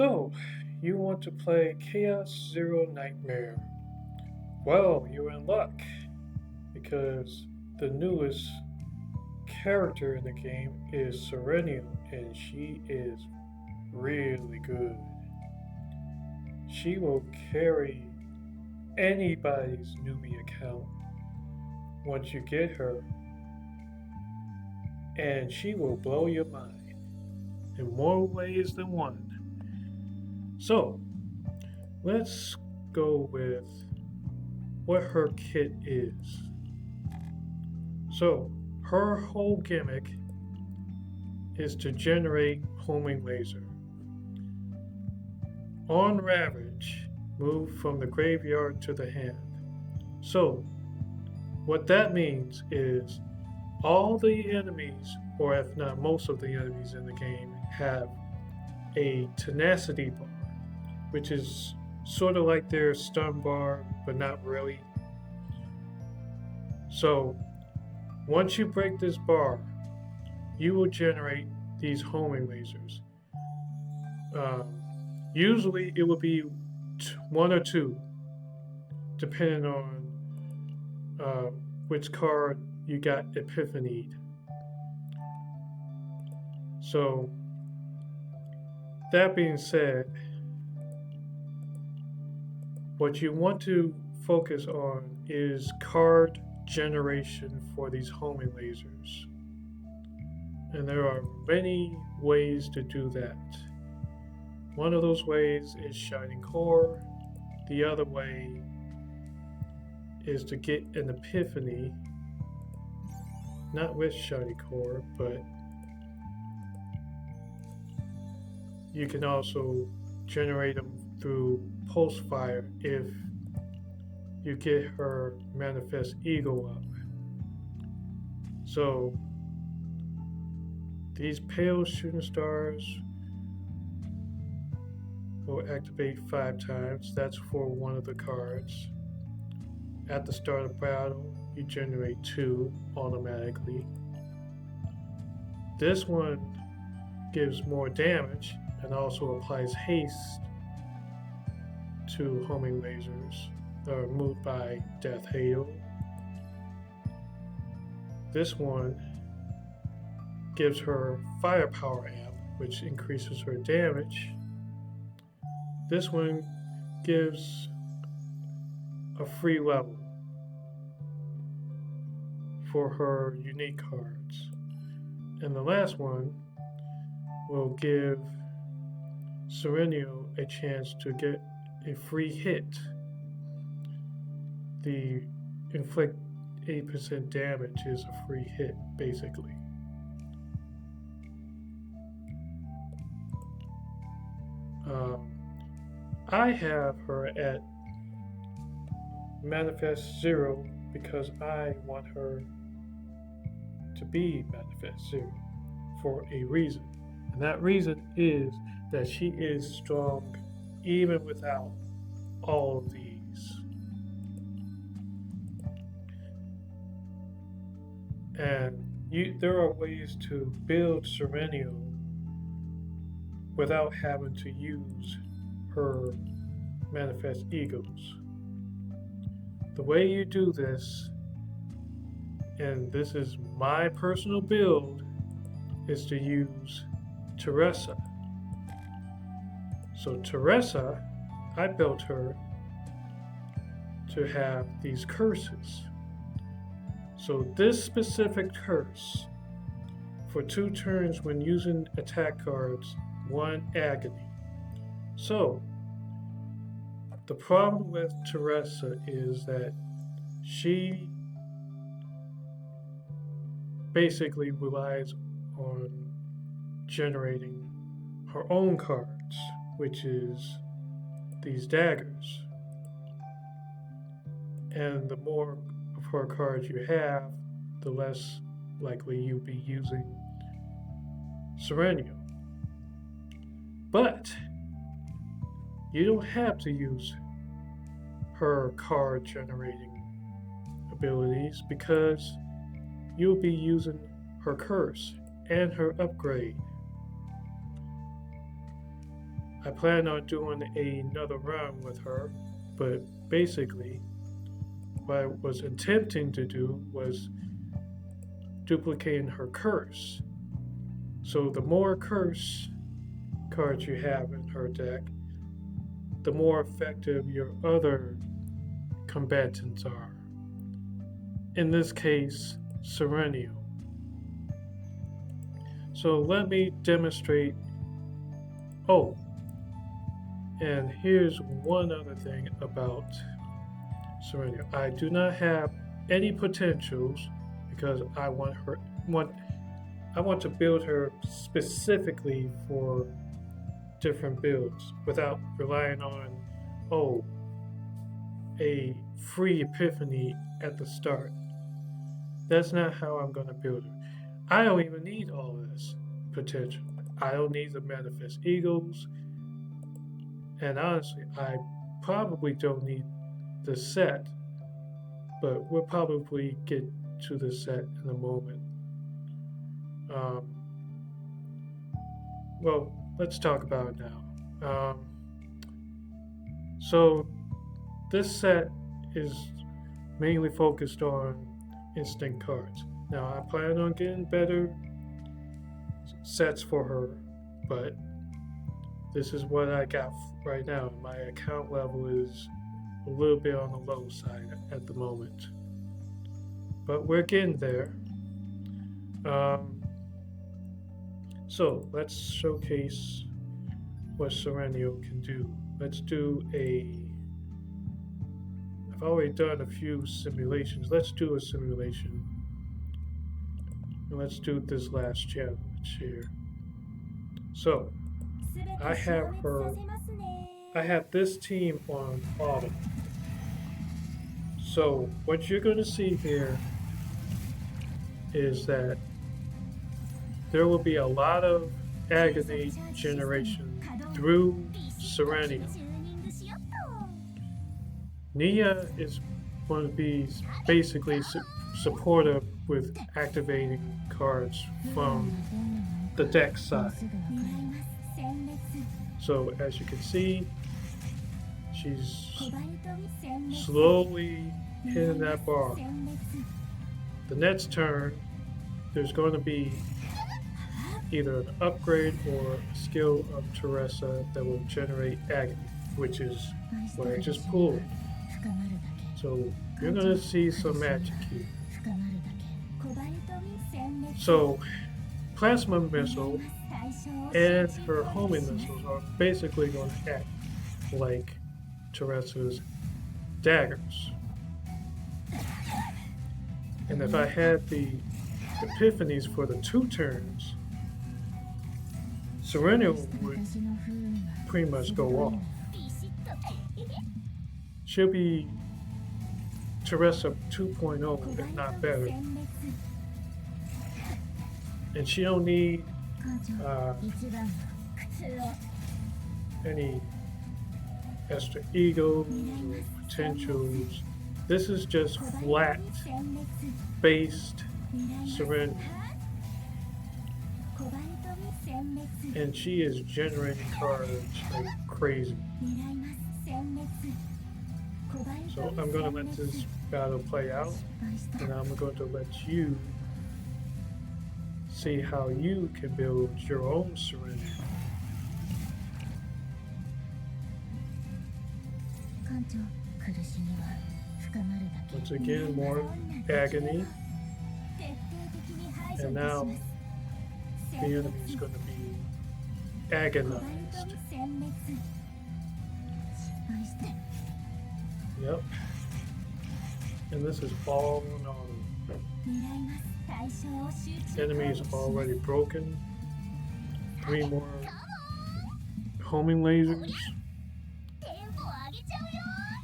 So, you want to play Chaos Zero Nightmare? Well, you're in luck because the newest character in the game is Sereniel, and she is really good. She will carry anybody's Numi account once you get her, and she will blow your mind in more ways than one. So, let's go with what her kit is. So, her whole gimmick is to generate homing laser. On Ravage, move from the graveyard to the hand. So, what that means is all the enemies, or if not most of the enemies in the game, have a tenacity bar, which is sort of like their stun bar, but not really. So, once you break this bar, you will generate these homing lasers. Usually, it will be one or two, depending on which card you got epiphanied. So, that being said, what you want to focus on is card generation for these homing lasers. And there are many ways to do that. One of those ways is Shining Core. The other way is to get an epiphany, not with Shining Core, but you can also generate them through Pulse Fire if you get her Manifest Ego up. So, these pale shooting stars will activate 5 times. That's for one of the cards. At the start of battle, you generate 2 automatically. This one gives more damage and also applies haste to homing lasers that are moved by Death Hail. This one gives her Firepower Amp, which increases her damage. This one gives a free level for her unique cards. And the last one will give Sereniel a chance to get a free hit. The inflict 8% damage is a free hit, basically. I have her at Manifest 0 because I want her to be Manifest 0 for a reason. And that reason is that she is strong even without all of these. And there are ways to build Sereniel without having to use her Manifest Egos. The way you do this, and this is my personal build, is to use Teresa. So Teresa, I built her to have these curses. So this specific curse, for 2 turns when using attack cards, 1 agony. So, the problem with Teresa is that she basically relies on generating her own cards, which is these daggers. And the more of her cards you have, the less likely you'll be using Sereniel. But you don't have to use her card generating abilities because you'll be using her curse and her upgrade. I plan on doing another round with her, but basically, what I was attempting to do was duplicating her curse. So the more curse cards you have in her deck, the more effective your other combatants are. In this case, Sereniel. So let me demonstrate. Oh, and here's one other thing about Sereniel. I do not have any potentials because I want to build her specifically for different builds without relying on a free epiphany at the start. That's not how I'm going to build her. I don't even need all of this potential. I don't need the manifest eagles, and honestly, I probably don't need the set, but we'll probably get to the set in a moment. Well, let's talk about it now. So this set is mainly focused on instant cards. Now I plan on getting better sets for her, but this is what I got right now. My account level is a little bit on the low side at the moment, but we're getting there. So let's showcase what Sereniel can do. Let's do I've already done a few simulations. Let's do a simulation. And let's do this last challenge here. So I have this team on autumn. So what you're going to see here is that there will be a lot of agony generation through Sereniel. Nia is going to be basically supportive with activating cards from the deck side. So as you can see, she's slowly hitting that bar. The next turn, there's going to be either an upgrade or a skill of Teresa that will generate agony, which is what I just pulled. So you're going to see some magic here. So Plasma Missile and her homing missiles are basically going to act like Teresa's daggers. And if I had the epiphanies for the 2 turns, Sereniel would pretty much go off. She'll be Teresa 2.0, if not better. And she don't need any extra egos or potentials. This is just flat based Sereniel. And she is generating cards like crazy. So I'm going to let this battle play out, and I'm going to let you see how you can build your own Sereniel. Once again, more agony. And now the enemy is going to be agonized. Yep. And this is all in all. Enemy is already broken. 3 more homing lasers.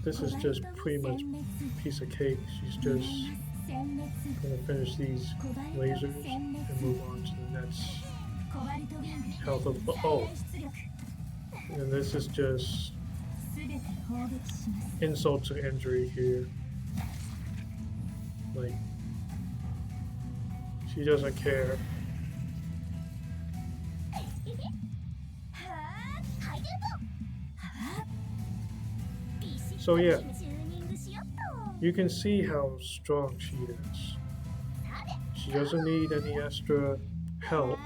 This is just pretty much a piece of cake. She's just going to finish these lasers and move on to the next health of. Oh, and this is just insult to injury here. Like, she doesn't care. So yeah, you can see how strong she is. She doesn't need any extra help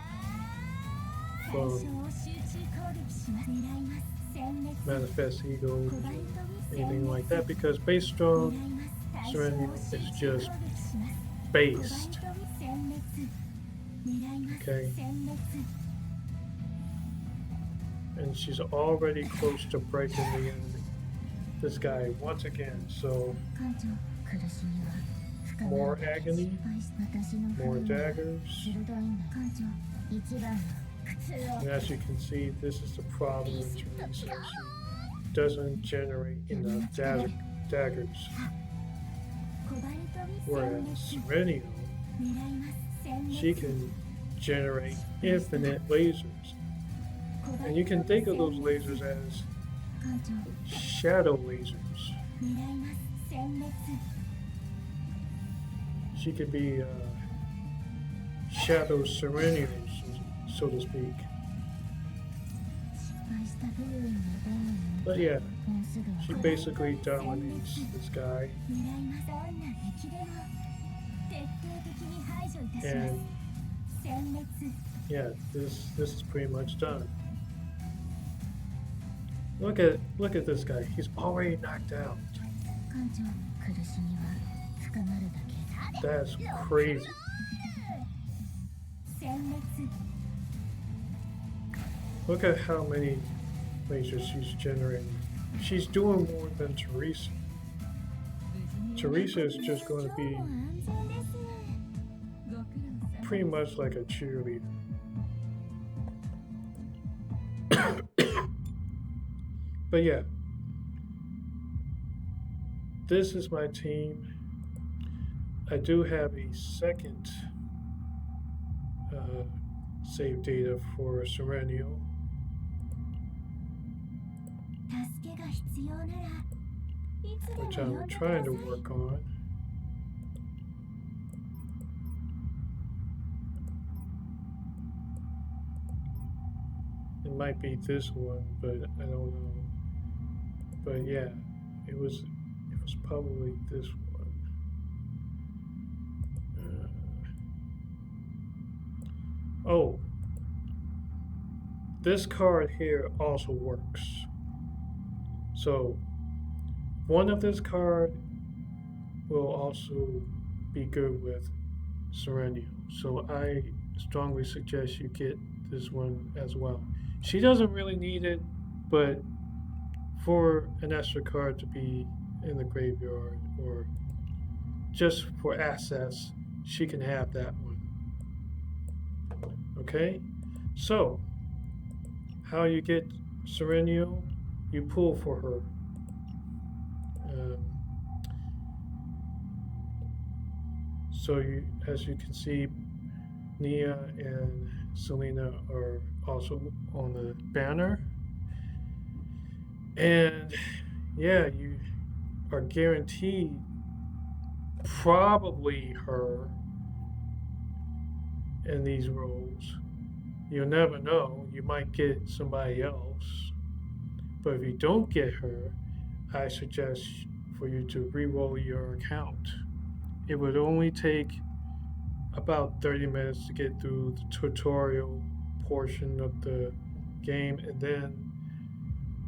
from manifest egos or anything like that because base strong Sereniel is just based. Okay? And she's already close to breaking the enemy. This guy once again, so more agony, more daggers. And as you can see, this is the problem with Teresa. She doesn't generate enough daggers. Whereas Sereniel, she can generate infinite lasers. And you can think of those lasers as shadow lasers. She could be shadow Sereniel, so to speak. But yeah, she basically dominates this guy. And yeah, this is pretty much done. Look at this guy. He's already knocked out. That's crazy. Look at how many lasers she's generating. She's doing more than Teresa. Teresa is just going to be pretty much like a cheerleader. But yeah, this is my team. I do have a second save data for Sereniel. Which I'm trying to work on. It might be this one, but I don't know. But yeah, it was probably this one. Oh, this card here also works. So one of this card will also be good with Sereniel. So I strongly suggest you get this one as well. She doesn't really need it, but for an extra card to be in the graveyard or just for access, she can have that one. Okay? So, how you get Sereniel? You pull for her. So as you can see, Nia and Selena are also on the banner. And yeah, you are guaranteed probably her in these roles. You'll never know. You might get somebody else. But if you don't get her, I suggest for you to re-roll your account. It would only take about 30 minutes to get through the tutorial portion of the game, and then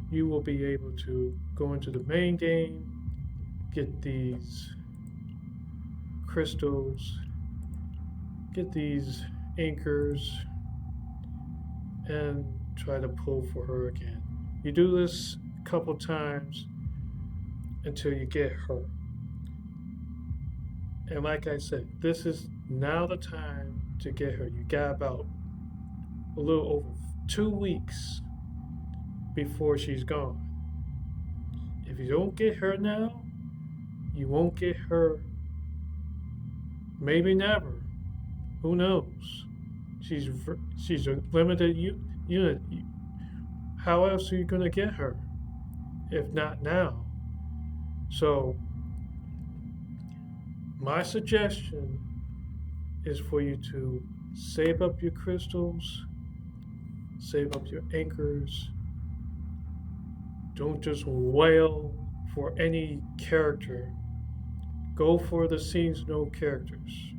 you will be able to go into the main game, get these crystals, get these anchors, and try to pull for her again. You do this a couple times until you get her. And like I said, this is now the time to get her. You got about a little over 2 weeks before she's gone. If you don't get her now, you won't get her maybe never. Who knows? She's a limited unit. How else are you going to get her if not now? So my suggestion is for you to save up your crystals, save up your anchors. Don't just wail for any character, go for the seasonal characters.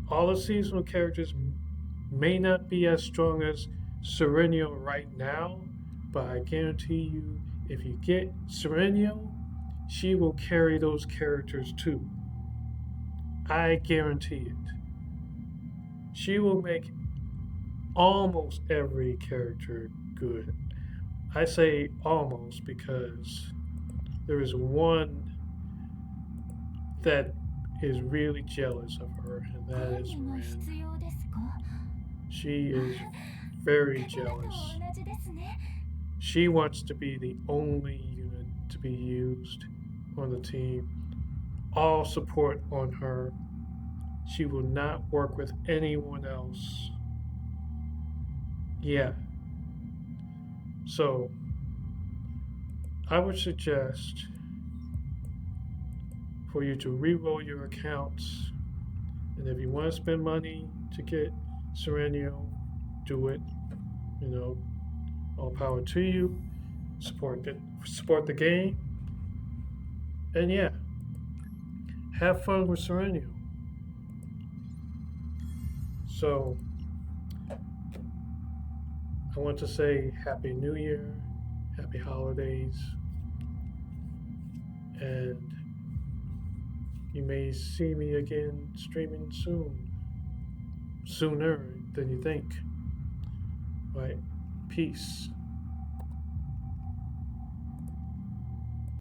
All the seasonal characters may not be as strong as Sereniel right now, but I guarantee you, if you get Sereniel, she will carry those characters too. I guarantee it. She will make almost every character good. I say almost because there is one that is really jealous of her, and that is Ren. She is very jealous. She wants to be the only unit to be used on the team. All support on her. She will not work with anyone else. Yeah. So, I would suggest for you to re-roll your accounts, and if you want to spend money to get Serenial, do it. You know, all power to you. Support the game, and yeah, have fun with Serenial. So, I want to say Happy New Year, Happy Holidays, and you may see me again streaming soon. Sooner than you think. Right? Peace.